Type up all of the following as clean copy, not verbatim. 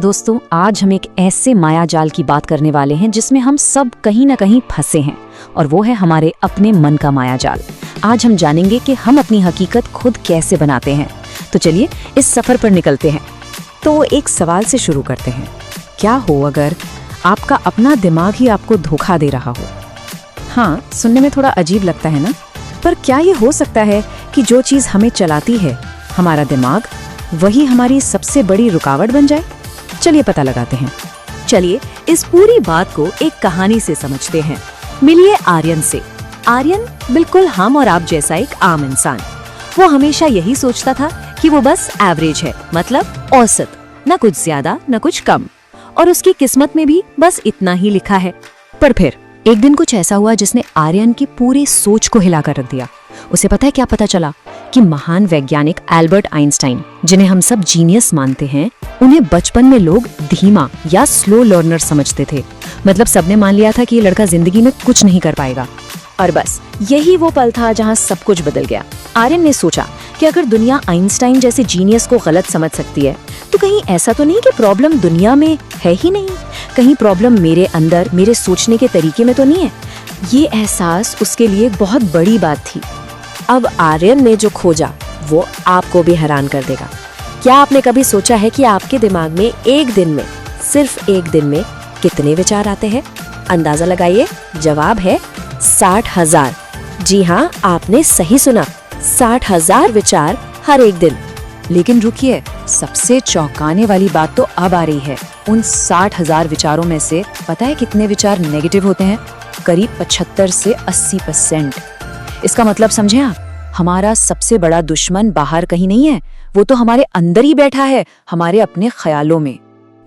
दोस्तों, आज हम एक ऐसे मायाजाल की बात करने वाले हैं जिसमें हम सब कहीं ना कहीं फंसे हैं, और वो है हमारे अपने मन का मायाजाल। आज हम जानेंगे कि हम अपनी हकीकत खुद कैसे बनाते हैं। तो चलिए इस सफर पर निकलते हैं। तो एक सवाल से शुरू करते हैं। क्या हो अगर आपका अपना दिमाग ही आपको धोखा दे रहा हो? हाँ, सुनने में थोड़ा अजीब लगता है ना, पर क्या ये हो सकता है कि जो चीज़ हमें चलाती है, हमारा दिमाग, वही हमारी सबसे बड़ी रुकावट बन जाए? चलिए पता लगाते हैं। चलिए इस पूरी बात को एक कहानी से समझते हैं। मिलिए आर्यन से। आर्यन बिल्कुल हम और आप जैसा एक आम इंसान। वो हमेशा यही सोचता था कि वो बस एवरेज है, मतलब औसत, न कुछ ज्यादा न कुछ कम, और उसकी किस्मत में भी बस इतना ही लिखा है। पर फिर एक दिन कुछ ऐसा हुआ जिसने आर्यन की पूरी सोच को हिलाकर रख दिया। उसे पता है क्या पता चला? कि महान वैज्ञानिक एल्बर्ट आइंस्टाइन, जिन्हें हम सब जीनियस मानते हैं, उन्हें बचपन में लोग धीमा या स्लो लर्नर समझते थे। मतलब सबने मान लिया था कि ये लड़का जिंदगी में कुछ नहीं कर पाएगा। और बस यही वो पल था जहां सब कुछ बदल गया। आर्यन ने सोचा कि अगर दुनिया आइंस्टाइन जैसे जीनियस को गलत समझ सकती है, तो कहीं ऐसा तो नहीं कि प्रॉब्लम दुनिया में है ही नहीं, कहीं प्रॉब्लम मेरे अंदर, मेरे सोचने के तरीके में तो नहीं है। ये एहसास उसके लिए बहुत बड़ी बात थी। अब आर्यन ने जो खोजा वो आपको भी हैरान कर देगा। क्या आपने कभी सोचा है कि आपके दिमाग में एक दिन में, सिर्फ एक दिन में कितने विचार आते हैं? अंदाजा लगाइए। जवाब है 60,000। जी हाँ, आपने सही सुना, 60,000 विचार हर एक दिन। लेकिन रुकिए, सबसे चौंकाने वाली बात तो अब आ रही है। उन 60,000 विचारों में से पता है कितने विचार नेगेटिव होते हैं? करीब 75 से 80%। इसका मतलब समझे आप, हमारा सबसे बड़ा दुश्मन बाहर कहीं नहीं है, वो तो हमारे अंदर ही बैठा है, हमारे अपने ख्यालों में।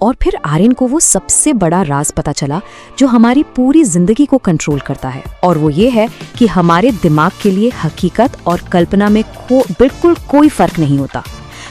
और फिर आर्यन को वो सबसे बड़ा राज पता चला जो हमारी पूरी जिंदगी को कंट्रोल करता है, और वो ये है कि हमारे दिमाग के लिए हकीकत और कल्पना में बिल्कुल कोई फर्क नहीं होता।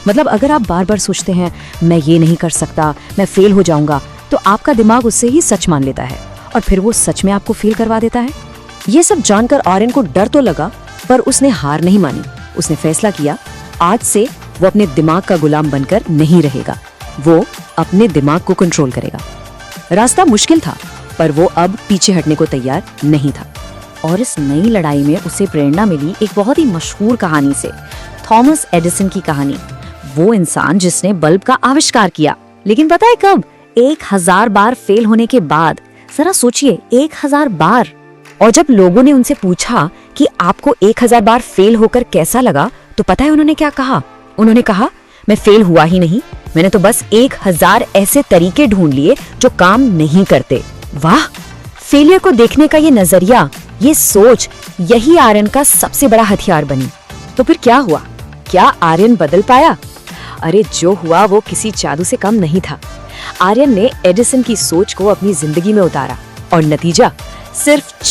मतलब अगर आप बार बार सोचते हैं मैं ये नहीं कर सकता, मैं फेल हो जाऊंगा, तो आपका दिमाग उससे ही सच मान लेता है, और फिर वो सच में आपको फेल करवा देता है। ये सब जानकर आर्यन को डर तो लगा, पर उसने हार नहीं मानी। उसने फैसला किया, आज से वो अपने दिमाग का गुलाम बनकर नहीं रहेगा, वो अपने दिमाग को कंट्रोल करेगा। रास्ता मुश्किल था, पर वो अब पीछे हटने को तैयार नहीं था। और इस नई लड़ाई में उसे प्रेरणा मिली एक बहुत ही मशहूर कहानी से, थॉमस एडिसन की कहानी। वो इंसान जिसने बल्ब का आविष्कार किया, लेकिन पता है कब? 1000 बार फेल होने के बाद। जरा सोचिए, 1000 बार। और जब लोगों ने उनसे पूछा कि आपको 1000 बार फेल होकर कैसा लगा, तो पता है उन्होंने क्या कहा? उन्होंने कहा, मैं फेल हुआ ही नहीं, मैंने तो बस 1000 ऐसे तरीके ढूंढ लिए जो काम नहीं करते। वाह! फेलियर को देखने का ये नजरिया, ये सोच, यही आर्यन का सबसे बड़ा हथियार बनी। तो फिर क्या हुआ? क्या आर्यन बदल पाया? अरे जो हुआ वो किसी जादू से कम नहीं था। आर्यन ने एडिसन की सोच को अपनी जिंदगी में उतारा, और नतीजा सिर्फ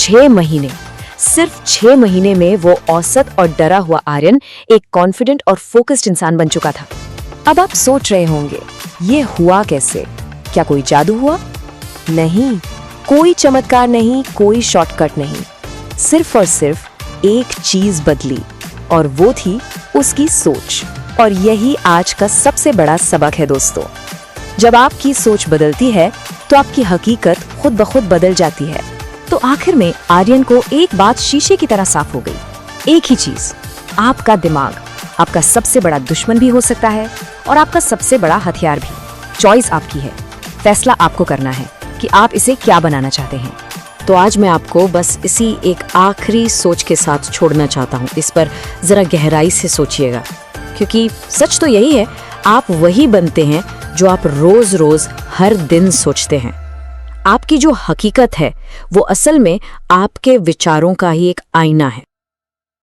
6 महीने में वो औसत और डरा हुआ आर्यन एक कॉन्फिडेंट और फोकस्ड इंसान बन चुका था। अब आप सोच रहे होंगे, ये हुआ कैसे? क्या कोई जादू हुआ? नहीं, कोई चमत्कार नहीं, कोई शॉर्टकट नहीं। सिर्फ और सिर्फ एक चीज बदली, और वो थी उसकी सोच। और यही आज का सबसे बड़ा सबक है दोस्तों। जब आपकी सोच बदलती है तो आपकी हकीकत खुद ब खुद बदल जाती है। तो आखिर में आर्यन को एक बात शीशे की तरह साफ हो गई। एक ही चीज, आपका दिमाग आपका सबसे बड़ा दुश्मन भी हो सकता है, और आपका सबसे बड़ा हथियार भी। चॉइस आपकी है, फैसला आपको करना है कि आप इसे क्या बनाना चाहते हैं। तो आज मैं आपको बस इसी एक आखिरी सोच के साथ छोड़ना चाहता हूँ। इस पर जरा गहराई से सोचिएगा, क्योंकि सच तो यही है, आप वही बनते हैं जो आप रोज रोज हर दिन सोचते हैं। आपकी जो हकीकत है वो असल में आपके विचारों का ही एक आईना है।